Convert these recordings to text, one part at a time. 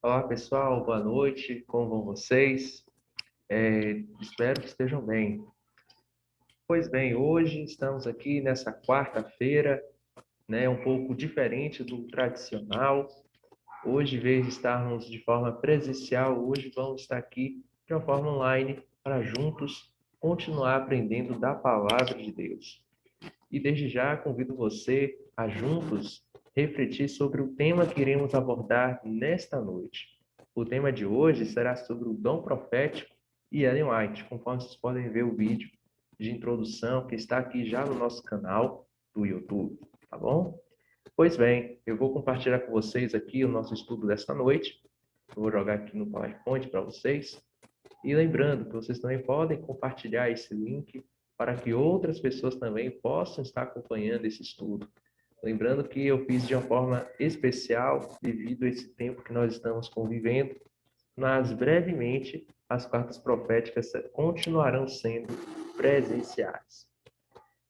Olá pessoal, boa noite, como vão vocês? Espero que estejam bem. Pois bem, hoje estamos aqui nessa quarta-feira, né, um pouco diferente do tradicional. Hoje, em vez de estarmos de forma presencial, hoje vamos estar aqui de uma forma online para juntos continuar aprendendo da palavra de Deus. E desde já convido você a juntos refletir sobre o tema que iremos abordar nesta noite. O tema de hoje será sobre o dom profético e Ellen White, conforme vocês podem ver o vídeo de introdução que está aqui já no nosso canal do YouTube, tá bom? Pois bem, eu vou compartilhar com vocês aqui o nosso estudo desta noite. Eu vou jogar aqui no PowerPoint para vocês. E lembrando que vocês também podem compartilhar esse link para que outras pessoas também possam estar acompanhando esse estudo. Lembrando que eu fiz de uma forma especial devido a esse tempo que nós estamos convivendo, mas brevemente as quartas proféticas continuarão sendo presenciais.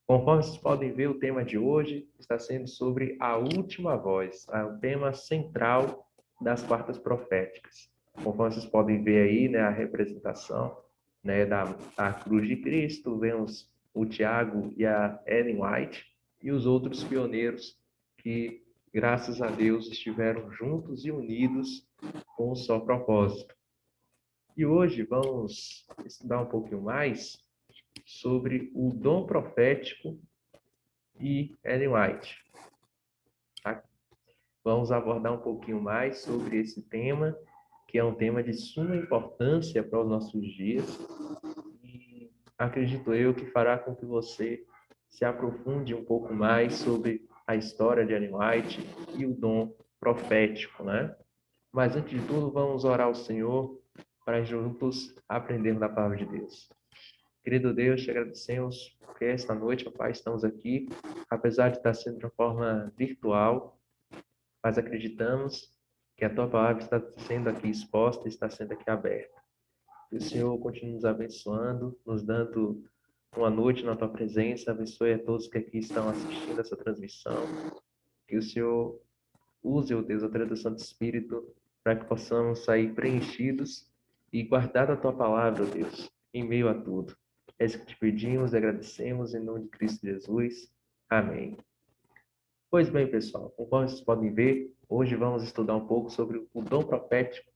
Conforme vocês podem ver, o tema de hoje está sendo sobre a última voz, o tema central das quartas proféticas. Conforme vocês podem ver aí, né, a representação, né, da cruz de Cristo, vemos o Tiago e a Ellen White e os outros pioneiros que, graças a Deus, estiveram juntos e unidos com um só propósito. E hoje vamos estudar um pouquinho mais sobre o dom profético e Ellen White. Tá? Vamos abordar um pouquinho mais sobre esse tema, que é um tema de suma importância para os nossos dias, e acredito eu que fará com que você se aprofunde um pouco mais sobre a história de Ellen White e o dom profético, né? Mas antes de tudo, vamos orar ao Senhor para juntos aprendermos da palavra de Deus. Querido Deus, te agradecemos porque esta noite, Pai, estamos aqui, apesar de estar sendo de uma forma virtual, mas acreditamos que a Tua palavra está sendo aqui exposta, está sendo aqui aberta. Que o Senhor continue nos abençoando, nos dando uma noite na Tua presença, abençoe a todos que aqui estão assistindo essa transmissão. Que o Senhor use, ó Deus, a tradução do Espírito para que possamos sair preenchidos e guardar a Tua palavra, ó Deus, em meio a tudo. É isso que te pedimos e agradecemos em nome de Cristo Jesus. Amém. Pois bem, pessoal, conforme vocês podem ver, hoje vamos estudar um pouco sobre o dom profético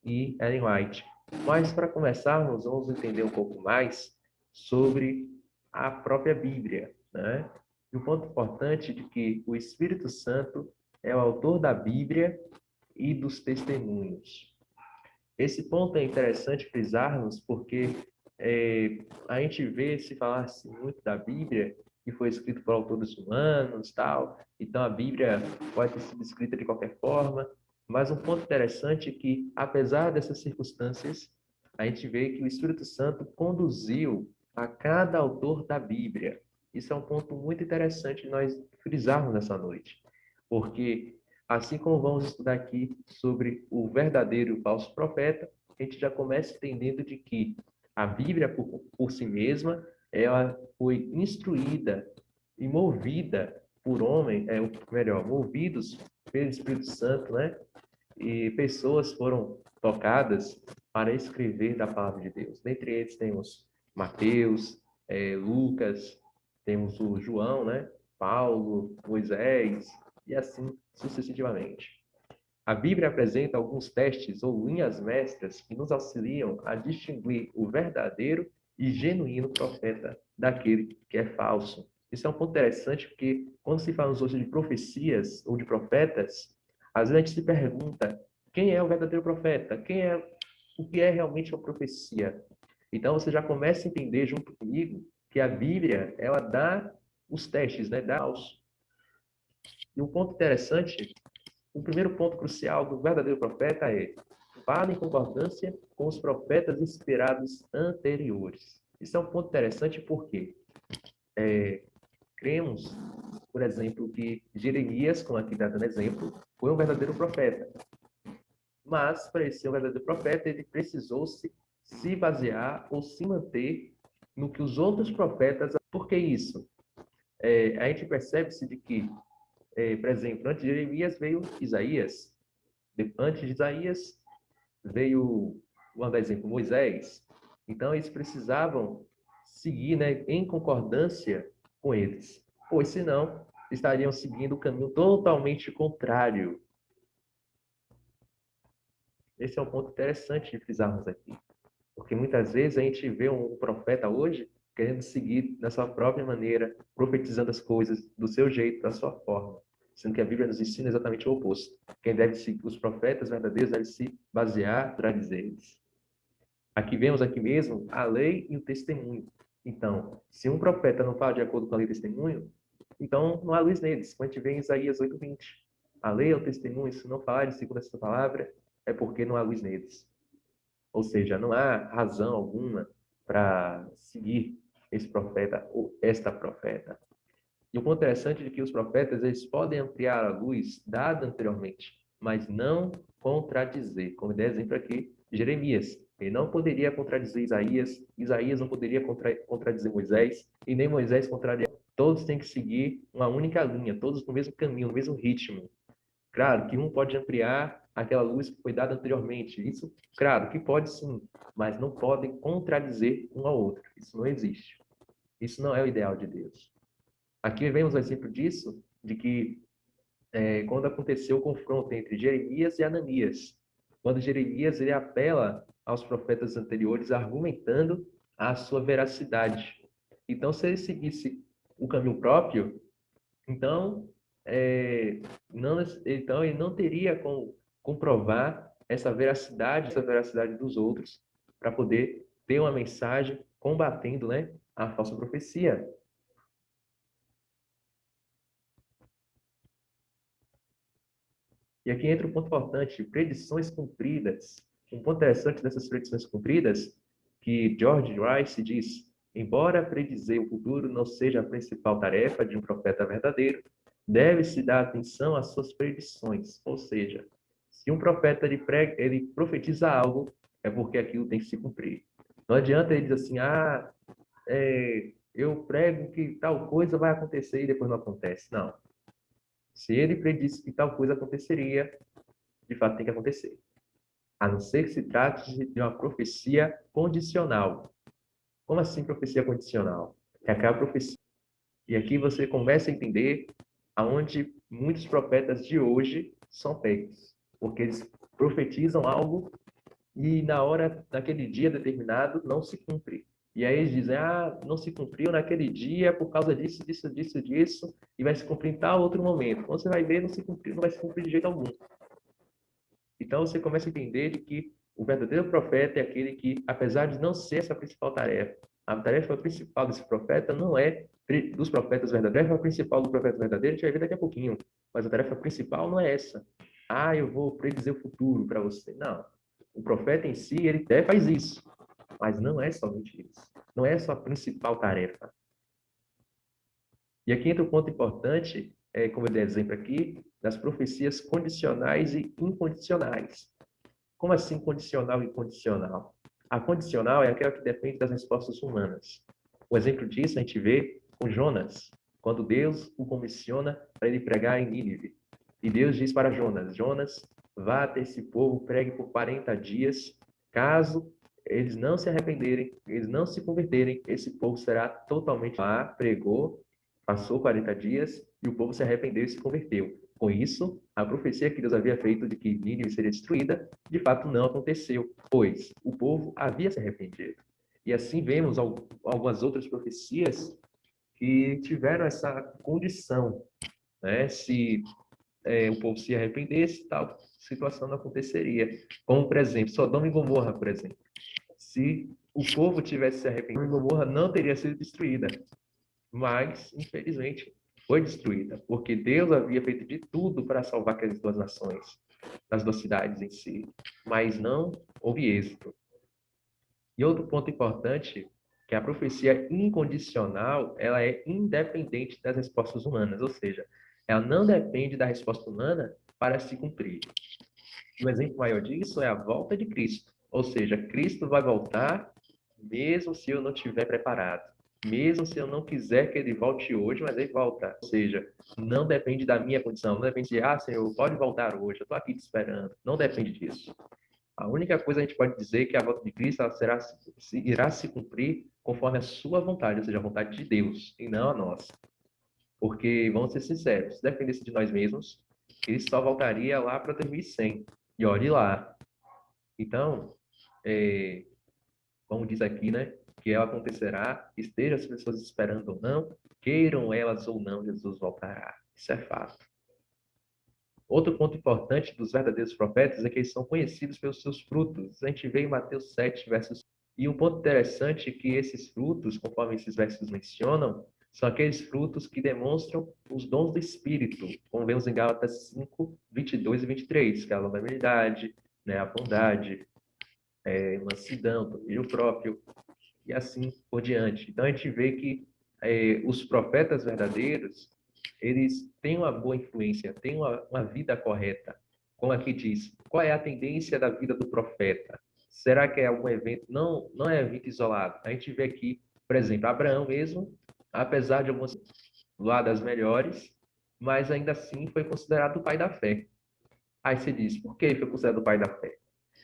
e Ellen White. Mas para começarmos, vamos entender um pouco mais sobre a própria Bíblia, né? E o ponto importante de que o Espírito Santo é o autor da Bíblia e dos testemunhos. Esse ponto é interessante frisarmos porque a gente vê se falar-se muito da Bíblia, que foi escrito por autores humanos, tal, então a Bíblia pode ter sido escrita de qualquer forma, mas um ponto interessante é que, apesar dessas circunstâncias, a gente vê que o Espírito Santo conduziu a cada autor da Bíblia. Isso é um ponto muito interessante nós frisarmos nessa noite, porque assim como vamos estudar aqui sobre o verdadeiro e o falso profeta, a gente já começa entendendo de que a Bíblia, por si mesma, ela foi instruída e movida por homens, melhor, movidos pelo Espírito Santo, né? E pessoas foram tocadas para escrever da palavra de Deus. Dentre eles temos Mateus, Lucas, temos o João, né? Paulo, Moisés, e assim sucessivamente. A Bíblia apresenta alguns testes ou linhas mestras que nos auxiliam a distinguir o verdadeiro e genuíno profeta daquele que é falso. Isso é um ponto interessante porque quando se fala hoje de profecias ou de profetas, às vezes a gente se pergunta quem é o verdadeiro profeta, o que é realmente uma profecia. Então você já começa a entender junto comigo que a Bíblia ela dá os testes, né, dá os. E um ponto interessante, o primeiro ponto crucial do verdadeiro profeta é: fala em concordância com os profetas inspirados anteriores. Isso é um ponto interessante porque cremos, por exemplo, que Jeremias, como aqui está dando exemplo, foi um verdadeiro profeta. Mas, para ele ser um verdadeiro profeta, ele precisou se basear ou se manter no que os outros profetas. Por que isso? A gente percebe-se de que, por exemplo, antes de Jeremias veio Isaías. Antes de Isaías veio, vamos dar exemplo, Moisés. Então, eles precisavam seguir, né, em concordância com eles, pois senão estariam seguindo o caminho totalmente contrário. Esse é um ponto interessante de frisarmos aqui, porque muitas vezes a gente vê um profeta hoje querendo seguir da sua própria maneira, profetizando as coisas do seu jeito, da sua forma, sendo que a Bíblia nos ensina exatamente o oposto. Quem deve seguir, os profetas verdadeiros devem se basear para dizer-lhes. Aqui vemos aqui mesmo a lei e o testemunho. Então, se um profeta não fala de acordo com a lei e o testemunho, então não há luz neles. Quando a gente vê em Isaías 8:20, a lei é o testemunho, se não falarem segundo essa palavra, é porque não há luz neles. Ou seja, não há razão alguma para seguir esse profeta ou esta profeta. E o ponto interessante é que os profetas eles podem ampliar a luz dada anteriormente, mas não contradizer. Como der exemplo aqui, Jeremias. Ele não poderia contradizer Isaías, Isaías não poderia contradizer Moisés, e nem Moisés contrariar. Todos têm que seguir uma única linha, todos no mesmo caminho, no mesmo ritmo. Claro que um pode ampliar aquela luz que foi dada anteriormente. Isso, claro, que pode sim, mas não podem contradizer um ao outro. Isso não existe. Isso não é o ideal de Deus. Aqui vemos um exemplo disso, de que quando aconteceu o confronto entre Jeremias e Ananias, quando Jeremias ele apela aos profetas anteriores, argumentando a sua veracidade. Então, se ele seguisse o caminho próprio, então, então ele não teria como comprovar essa veracidade dos outros, para poder ter uma mensagem combatendo, né, a falsa profecia. E aqui entra um ponto importante, predições cumpridas. Um ponto interessante dessas predições cumpridas, que George Rice diz, embora predizer o futuro não seja a principal tarefa de um profeta verdadeiro, deve-se dar atenção às suas predições. Ou seja, se um profeta ele profetiza algo, é porque aquilo tem que se cumprir. Não adianta ele dizer assim, eu prego que tal coisa vai acontecer e depois não acontece. Não. Se ele predisse que tal coisa aconteceria, de fato tem que acontecer. A não ser que se trate de uma profecia condicional. Como assim profecia condicional? É aquela profecia. E aqui você começa a entender aonde muitos profetas de hoje são pegos. Porque eles profetizam algo e na hora, naquele dia determinado, não se cumpre. E aí eles dizem, não se cumpriu naquele dia por causa disso, disso, disso, disso, e vai se cumprir em tal outro momento. Quando você vai ver, não se cumpriu, não vai se cumprir de jeito algum. Então você começa a entender de que o verdadeiro profeta é aquele que, apesar de não ser essa principal tarefa, a tarefa principal desse profeta não é dos profetas verdadeiros, a tarefa principal do profeta verdadeiro a gente vai ver daqui a pouquinho, mas a tarefa principal não é essa. Eu vou predizer o futuro para você. Não. O profeta em si, ele até faz isso, mas não é somente isso. Não é só a principal tarefa. E aqui entra um ponto importante, como eu dei exemplo aqui, das profecias condicionais e incondicionais. Como assim condicional e incondicional? A condicional é aquela que depende das respostas humanas. O exemplo disso a gente vê com Jonas, quando Deus o comissiona para ele pregar em Nínive. E Deus diz para Jonas, Jonas, vá até esse povo, pregue por 40 dias, caso eles não se arrependerem, eles não se converterem, esse povo será totalmente lá, pregou, passou 40 dias e o povo se arrependeu e se converteu. Com isso, a profecia que Deus havia feito de que Nínive seria destruída, de fato não aconteceu, pois o povo havia se arrependido. E assim vemos algumas outras profecias que tiveram essa condição, né? Se o povo se arrependesse, tal situação não aconteceria. Como, por exemplo, Sodoma e Gomorra, por exemplo. Se o povo tivesse se arrependido, Gomorra não teria sido destruída. Mas, infelizmente, foi destruída, porque Deus havia feito de tudo para salvar aquelas duas nações, as duas cidades em si, mas não houve êxito. E outro ponto importante, que a profecia incondicional, ela é independente das respostas humanas, ou seja, ela não depende da resposta humana para se cumprir. Um exemplo maior disso é a volta de Cristo, ou seja, Cristo vai voltar mesmo se eu não estiver preparado. Mesmo se eu não quiser que ele volte hoje, mas ele volta. Ou seja, não depende da minha condição. Não depende de, Senhor, pode voltar hoje, eu estou aqui te esperando. Não depende disso. A única coisa a gente pode dizer é que a volta de Cristo ela irá se cumprir conforme a sua vontade, ou seja, a vontade de Deus, e não a nossa. Porque, vamos ser sinceros, se dependesse de nós mesmos, Cristo só voltaria lá para 2100. E olhe lá. Então, é, como diz aqui, né? Que ela acontecerá, esteja as pessoas esperando ou não, queiram elas ou não, Jesus voltará. Isso é fato. Outro ponto importante dos verdadeiros profetas é que eles são conhecidos pelos seus frutos. A gente vê em Mateus 7, versos. E um ponto interessante é que esses frutos, conforme esses versos mencionam, são aqueles frutos que demonstram os dons do Espírito, como vemos em Gálatas 5, 22 e 23, que é a longanimidade, né, a bondade, mansidão, domínio próprio, e assim por diante. Então a gente vê que os profetas verdadeiros, eles têm uma boa influência, têm uma vida correta. Como aqui diz, qual é a tendência da vida do profeta? Será que é algum evento? Não, não é evento isolado. A gente vê aqui, por exemplo, Abraão mesmo, apesar de algumas lá das melhores, mas ainda assim foi considerado o pai da fé. Aí você diz, por que ele foi considerado o pai da fé?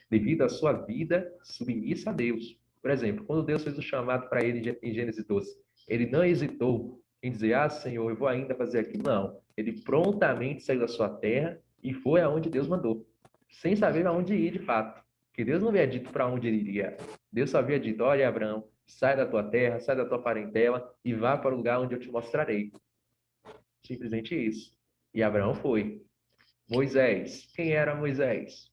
Devido à sua vida submissa a Deus. Por exemplo, quando Deus fez o chamado para ele em Gênesis 12, ele não hesitou em dizer, ah, Senhor, eu vou ainda fazer aquilo. Não. Ele prontamente saiu da sua terra e foi aonde Deus mandou, sem saber aonde ir de fato. Que Deus não havia dito para onde ele iria. Deus só havia dito, olha, Abraão, sai da tua terra, sai da tua parentela e vá para o lugar onde eu te mostrarei. Simplesmente isso. E Abraão foi. Moisés. Quem era Moisés?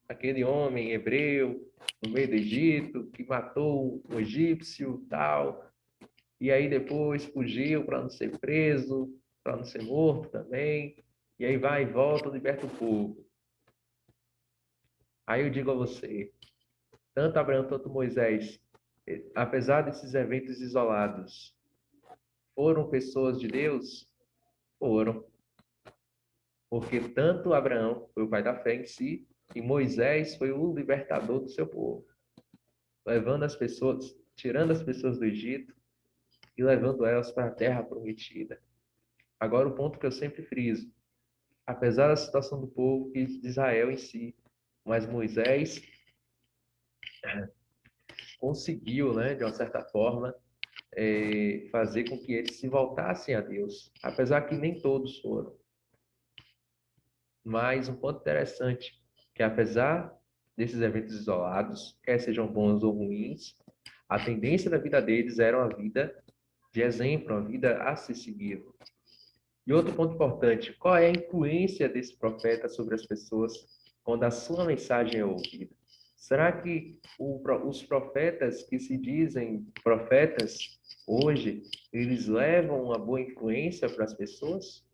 aquele homem hebreu no meio do Egito que matou um egípcio, tal, e aí depois fugiu para não ser preso, para não ser morto também, e aí vai e volta, liberta o povo. Aí eu digo a você, tanto Abraão quanto Moisés, apesar desses eventos isolados, foram pessoas de Deus? Foram. Porque tanto Abraão foi o pai da fé em si, e Moisés foi o libertador do seu povo, levando as pessoas, tirando as pessoas do Egito e levando elas para a terra prometida. Agora, o ponto que eu sempre friso, apesar da situação do povo de Israel em si, mas Moisés conseguiu, né, de uma certa forma, fazer com que eles se voltassem a Deus, apesar que nem todos foram. Mas um ponto interessante, que apesar desses eventos isolados, quer sejam bons ou ruins, a tendência da vida deles era uma vida de exemplo, uma vida a ser seguida. E outro ponto importante, qual é a influência desse profeta sobre as pessoas quando a sua mensagem é ouvida? Será que os profetas que se dizem profetas hoje, eles levam uma boa influência para as pessoas?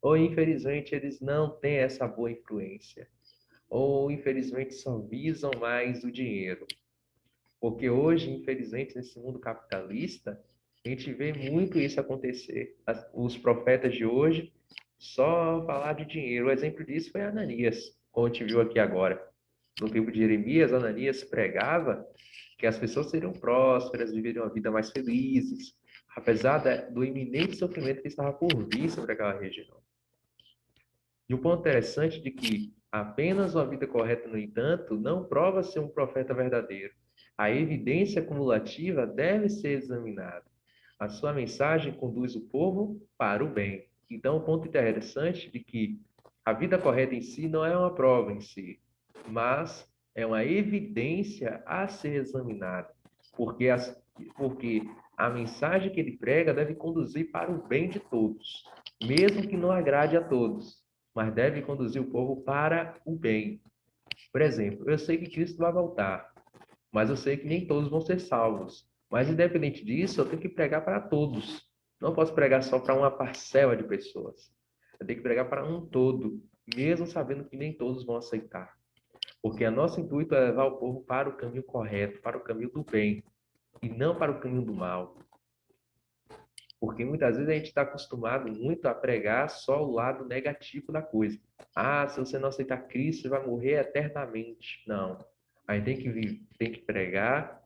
Ou, infelizmente, eles não têm essa boa influência? Ou, infelizmente, só visam mais o dinheiro? Porque hoje, infelizmente, nesse mundo capitalista, a gente vê muito isso acontecer. Os profetas de hoje só falar de dinheiro. O exemplo disso foi Ananias, como a gente viu aqui agora. No tempo de Jeremias, Ananias pregava que as pessoas seriam prósperas, viveriam uma vida mais felizes, apesar do iminente sofrimento que estava por vir sobre aquela região. E um ponto interessante de que apenas uma vida correta, no entanto, não prova ser um profeta verdadeiro. A evidência cumulativa deve ser examinada. A sua mensagem conduz o povo para o bem. Então, um ponto interessante de que a vida correta em si não é uma prova em si, mas é uma evidência a ser examinada. Porque, porque a mensagem que ele prega deve conduzir para o bem de todos, mesmo que não agrade a todos, mas deve conduzir o povo para o bem. Por exemplo, eu sei que Cristo vai voltar, mas eu sei que nem todos vão ser salvos. Mas, independente disso, eu tenho que pregar para todos. Não posso pregar só para uma parcela de pessoas. Eu tenho que pregar para um todo, mesmo sabendo que nem todos vão aceitar. Porque o nosso intuito é levar o povo para o caminho correto, para o caminho do bem, e não para o caminho do mal. Porque muitas vezes a gente está acostumado muito a pregar só o lado negativo da coisa. Ah, se você não aceitar Cristo, você vai morrer eternamente. Não. A gente tem que pregar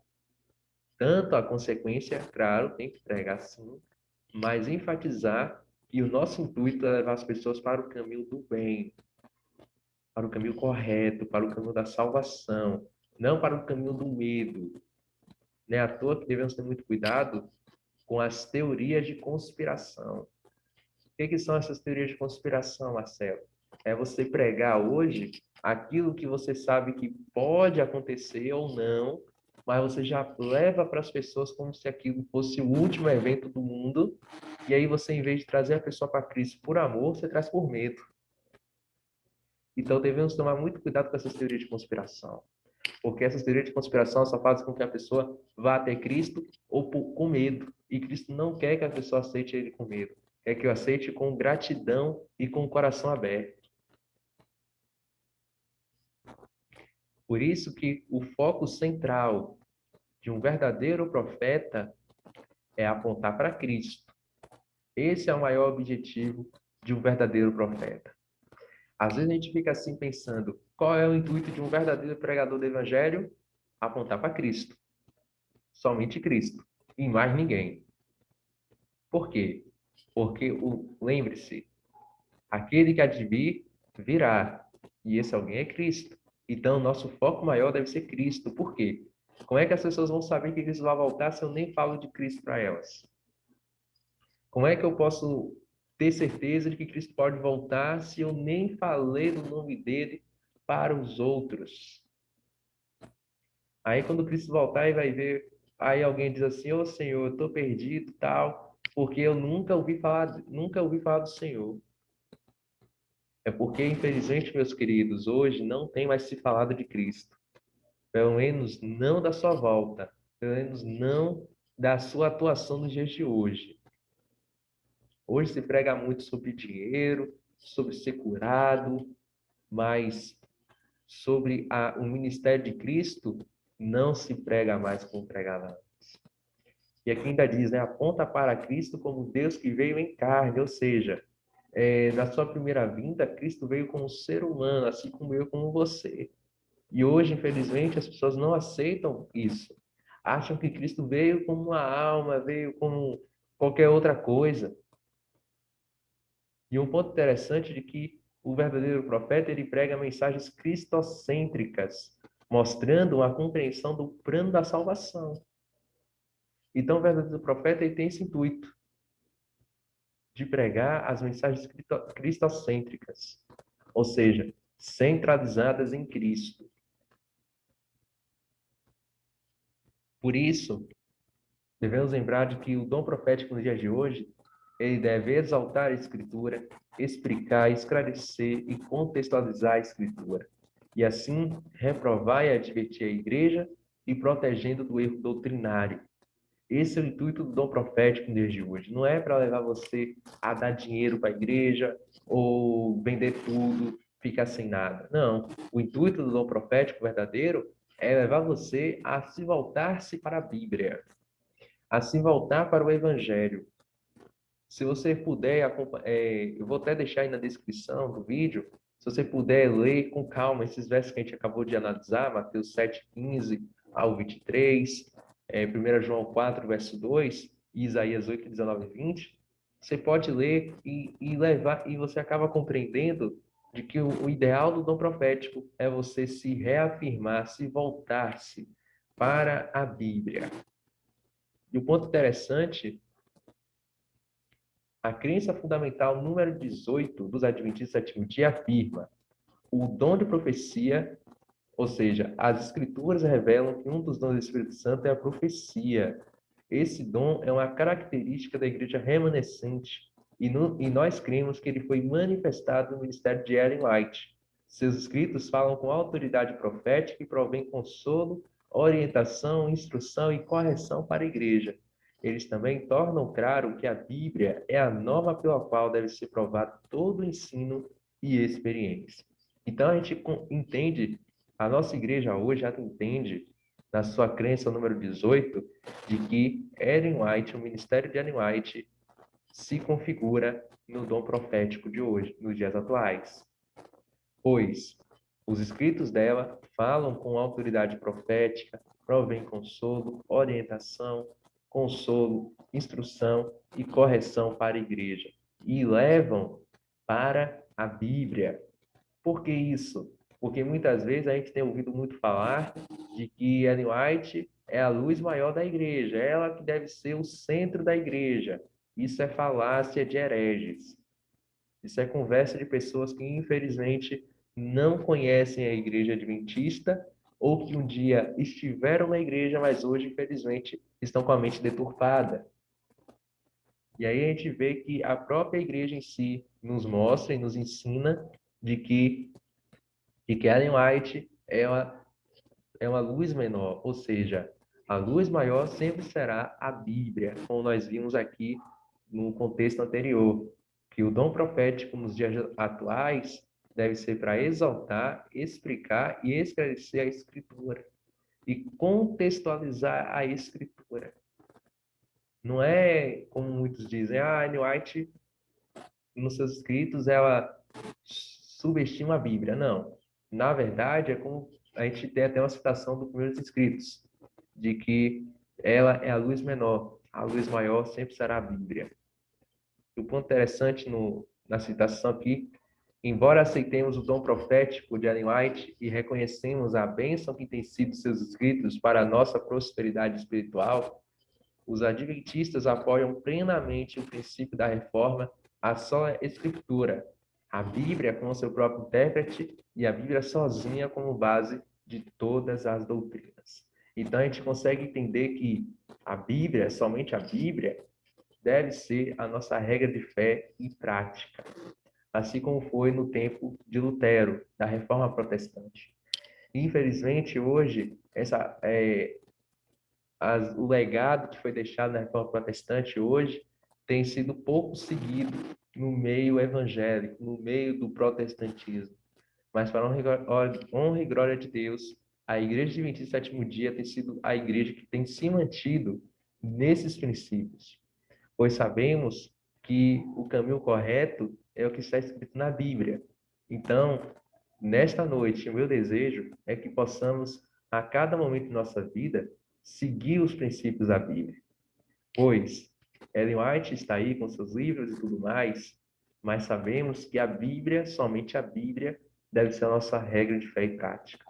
tanto a consequência, claro, tem que pregar sim, mas enfatizar que o nosso intuito é levar as pessoas para o caminho do bem, para o caminho correto, para o caminho da salvação, não para o caminho do medo. Não é à toa que devemos ter muito cuidado com as teorias de conspiração. O que são essas teorias de conspiração, Marcelo? É você pregar hoje aquilo que você sabe que pode acontecer ou não, mas você já leva para as pessoas como se aquilo fosse o último evento do mundo, e aí você, em vez de trazer a pessoa para Cristo por amor, você traz por medo. Então devemos tomar muito cuidado com essas teorias de conspiração, porque essas teorias de conspiração só fazem com que a pessoa vá até Cristo com medo, e Cristo não quer que a pessoa aceite ele com medo, quer que eu aceite com gratidão e com o coração aberto. Por isso que o foco central de um verdadeiro profeta é apontar para Cristo. Esse é o maior objetivo de um verdadeiro profeta. Às vezes a gente fica assim pensando, qual é o intuito de um verdadeiro pregador do evangelho? Apontar para Cristo. Somente Cristo. E mais ninguém. Por quê? Porque, lembre-se, aquele que há de vir, virá. E esse alguém é Cristo. Então, nosso foco maior deve ser Cristo. Por quê? Como é que as pessoas vão saber que Cristo vai voltar se eu nem falo de Cristo para elas? Como é que eu posso ter certeza de que Cristo pode voltar se eu nem falei do nome dele para os outros? Aí, quando Cristo voltar, ele vai ver. Aí alguém diz assim: Ô Senhor, eu estou perdido, tal, porque eu nunca ouvi falar do Senhor. É porque, infelizmente, meus queridos, hoje não tem mais se falado de Cristo. Pelo menos não da sua volta. Pelo menos não da sua atuação nos dias de hoje. Hoje se prega muito sobre dinheiro, sobre ser curado, mas sobre o ministério de Cristo não se prega mais como pregava antes. E aqui ainda diz, né, aponta para Cristo como Deus que veio em carne, ou seja, na sua primeira vinda, Cristo veio como ser humano, assim como eu, como você. E hoje, infelizmente, as pessoas não aceitam isso. Acham que Cristo veio como uma alma, veio como qualquer outra coisa. E um ponto interessante de que o verdadeiro profeta, ele prega mensagens cristocêntricas, mostrando a compreensão do plano da salvação. Então, o verdadeiro profeta, ele tem esse intuito de pregar as mensagens cristocêntricas, ou seja, centralizadas em Cristo. Por isso, devemos lembrar de que o dom profético nos dias de hoje, ele deve exaltar a Escritura, explicar, esclarecer e contextualizar a Escritura. E assim, reprovar e advertir a igreja e protegendo do erro doutrinário. Esse é o intuito do dom profético nos dias de hoje. Não é para levar você a dar dinheiro para a igreja ou vender tudo, ficar sem nada. Não. O intuito do dom profético verdadeiro é levar você a se voltar-se para a Bíblia, a se voltar para o Evangelho. Se você puder, eu vou até deixar aí na descrição do vídeo, se você puder ler com calma esses versos que a gente acabou de analisar, Mateus 7:15 ao 23, 1 João 4, verso 2, e Isaías 8, 19 e 20, você pode ler e levar, e você acaba compreendendo de que o ideal do dom profético é você se reafirmar, se voltar-se para a Bíblia. E o ponto interessante, a crença fundamental número 18 dos Adventistas do Sétimo Dia afirma: o dom de profecia, ou seja, as Escrituras revelam que um dos dons do Espírito Santo é a profecia. Esse dom é uma característica da igreja remanescente e nós cremos que ele foi manifestado no ministério de Ellen White. Seus escritos falam com autoridade profética e provém consolo, orientação, instrução e correção para a igreja. Eles também tornam claro que a Bíblia é a norma pela qual deve ser provado todo o ensino e experiência. Então a gente entende, a nossa igreja hoje já entende, na sua crença número 18, de que Ellen White, o ministério de Ellen White, se configura no dom profético de hoje, nos dias atuais. Pois os escritos dela falam com autoridade profética, provém consolo, orientação, consolo, instrução e correção para a igreja, e levam para a Bíblia. Por que isso? Porque muitas vezes a gente tem ouvido muito falar de que Ellen White é a luz maior da igreja, ela que deve ser o centro da igreja. Isso é falácia de hereges. Isso é conversa de pessoas que, infelizmente, não conhecem a igreja adventista ou que um dia estiveram na igreja, mas hoje, infelizmente, estão com a mente deturpada. E aí a gente vê que a própria igreja em si nos mostra e nos ensina de que Ellen White é uma luz menor, ou seja, a luz maior sempre será a Bíblia, como nós vimos aqui no contexto anterior, que o dom profético nos dias atuais deve ser para exaltar, explicar e esclarecer a Escritura e contextualizar a Escritura. Não é como muitos dizem, Ellen White, nos seus escritos, ela subestima a Bíblia. Não. Na verdade, é como a gente tem até uma citação dos primeiros escritos, de que ela é a luz menor, a luz maior sempre será a Bíblia. O ponto interessante na citação aqui, embora aceitemos o dom profético de Ellen White e reconhecemos a bênção que tem sido seus escritos para a nossa prosperidade espiritual, os adventistas apoiam plenamente o princípio da reforma, a só Escritura, a Bíblia como seu próprio intérprete e a Bíblia sozinha como base de todas as doutrinas. Então a gente consegue entender que a Bíblia, somente a Bíblia, deve ser a nossa regra de fé e prática, assim como foi no tempo de Lutero, da Reforma Protestante. Infelizmente, hoje, o legado que foi deixado na Reforma Protestante hoje tem sido pouco seguido no meio evangélico, no meio do protestantismo. Mas, para honra e glória de Deus, a Igreja Adventista do Sétimo Dia tem sido a igreja que tem se mantido nesses princípios, pois sabemos que o caminho correto é o que está escrito na Bíblia. Então, nesta noite, o meu desejo é que possamos, a cada momento de nossa vida, seguir os princípios da Bíblia. Pois Ellen White está aí com seus livros e tudo mais, mas sabemos que a Bíblia, somente a Bíblia, deve ser a nossa regra de fé e prática.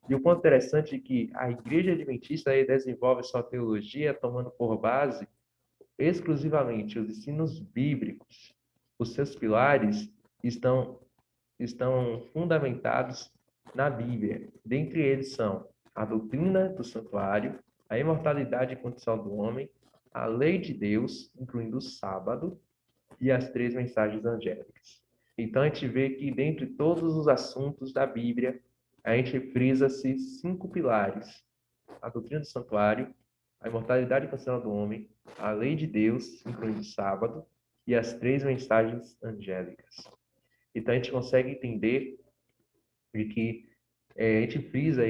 E o ponto interessante é que a Igreja Adventista aí desenvolve sua teologia tomando por base exclusivamente os ensinos bíblicos. Os seus pilares estão fundamentados na Bíblia. Dentre eles são a doutrina do santuário, a imortalidade e condição do homem, a lei de Deus, incluindo o sábado, e as 3 mensagens angélicas. Então, a gente vê que, dentre todos os assuntos da Bíblia, a gente frisa-se 5 pilares: a doutrina do santuário, a imortalidade e condição do homem, a lei de Deus, incluindo o sábado, e as 3 mensagens angélicas. Então, a gente consegue entender de que a gente frisa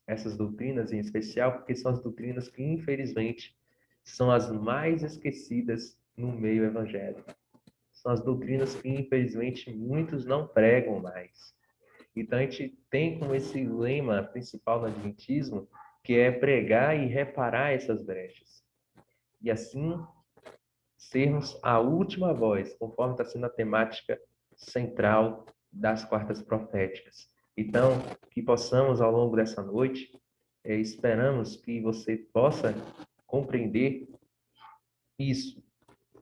essas doutrinas em especial, porque são as doutrinas que, infelizmente, são as mais esquecidas no meio evangélico. São as doutrinas que, infelizmente, muitos não pregam mais. Então, a gente tem como esse lema principal no Adventismo, que é pregar e reparar essas brechas. E assim, sermos a última voz, conforme está sendo a temática central das quartas proféticas. Então, que possamos, ao longo dessa noite, esperamos que você possa compreender isso.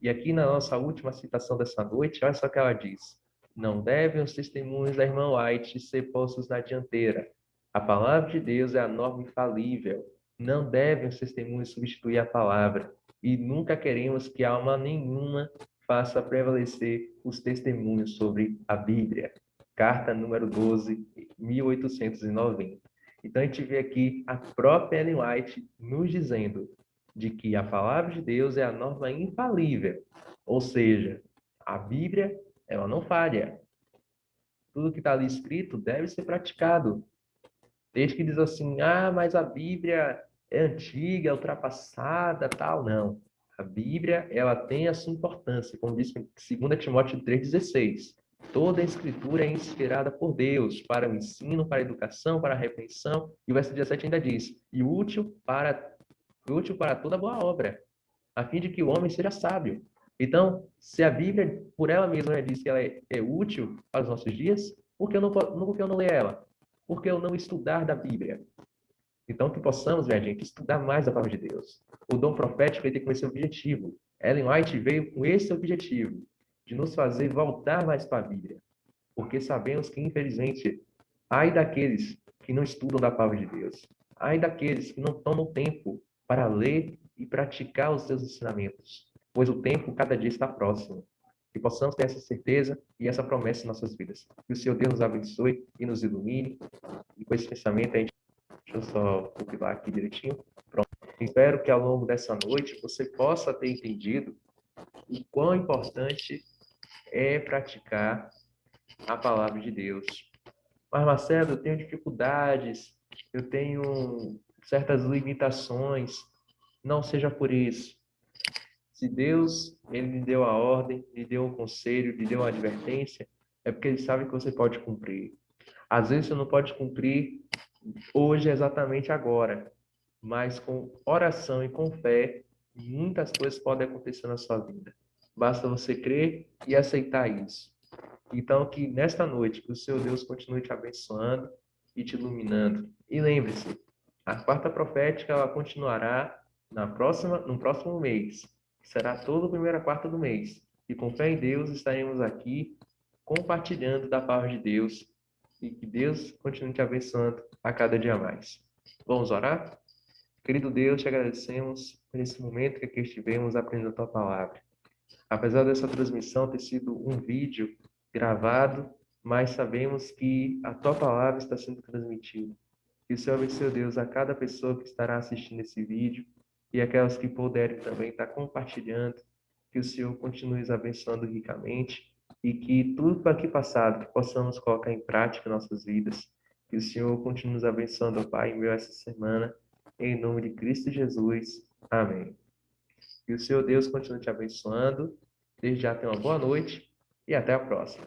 E aqui na nossa última citação dessa noite, olha só o que ela diz: não devem os testemunhos da irmã White ser postos na dianteira. A palavra de Deus é a norma infalível. Não devem os testemunhos substituir a palavra. E nunca queremos que alma nenhuma faça prevalecer os testemunhos sobre a Bíblia. Carta número 12, 1890. Então a gente vê aqui a própria Ellen White nos dizendo de que a palavra de Deus é a norma infalível, ou seja, a Bíblia, ela não falha. Tudo que está ali escrito deve ser praticado. Desde que diz assim, mas a Bíblia é antiga, é ultrapassada, tal, não. A Bíblia, ela tem a sua importância, como diz em 2 Timóteo 3,16. Toda a escritura é inspirada por Deus para o ensino, para a educação, para a repreensão. E o verso 17 ainda diz, e útil para toda boa obra, a fim de que o homem seja sábio. Então, se a Bíblia, por ela mesma, diz que ela é útil para os nossos dias, Por que eu não leio ela? Porque eu não estudar da Bíblia. Então, que possamos, minha gente, estudar mais a palavra de Deus. O dom profético ele tem com esse objetivo. Ellen White veio com esse objetivo, de nos fazer voltar mais para a Bíblia. Porque sabemos que, infelizmente, ai daqueles que não estudam da palavra de Deus. Ai daqueles que não tomam tempo para ler e praticar os seus ensinamentos. Pois o tempo cada dia está próximo. Que possamos ter essa certeza e essa promessa em nossas vidas. Que o Senhor Deus nos abençoe e nos ilumine. E com esse pensamento, a gente... Deixa eu só compilar aqui direitinho. Pronto. Espero que ao longo dessa noite você possa ter entendido o quão importante é praticar a palavra de Deus. Mas, Marcelo, eu tenho dificuldades, eu tenho certas limitações. Não seja por isso. Se Deus, ele lhe deu a ordem, lhe deu um conselho, lhe deu uma advertência, é porque ele sabe que você pode cumprir. Às vezes você não pode cumprir hoje, exatamente agora, mas com oração e com fé, muitas coisas podem acontecer na sua vida. Basta você crer e aceitar isso. Então, que nesta noite, que o seu Deus continue te abençoando e te iluminando. E lembre-se, a quarta profética ela continuará no próximo mês. Será toda a primeira quarta do mês. E com fé em Deus estaremos aqui compartilhando da palavra de Deus e que Deus continue te abençoando a cada dia mais. Vamos orar? Querido Deus, te agradecemos por esse momento que aqui estivemos aprendendo a tua palavra. Apesar dessa transmissão ter sido um vídeo gravado, mas sabemos que a tua palavra está sendo transmitida. Que o Senhor abençoe, Deus, a cada pessoa que estará assistindo esse vídeo e aquelas que puderem também estar compartilhando. Que o Senhor continue nos abençoando ricamente e que tudo aqui passado que possamos colocar em prática em nossas vidas. Que o Senhor continue nos abençoando, Pai, em meio a essa semana. Em nome de Cristo Jesus. Amém. Que o Senhor Deus continue te abençoando. Desde já tenha uma boa noite e até a próxima.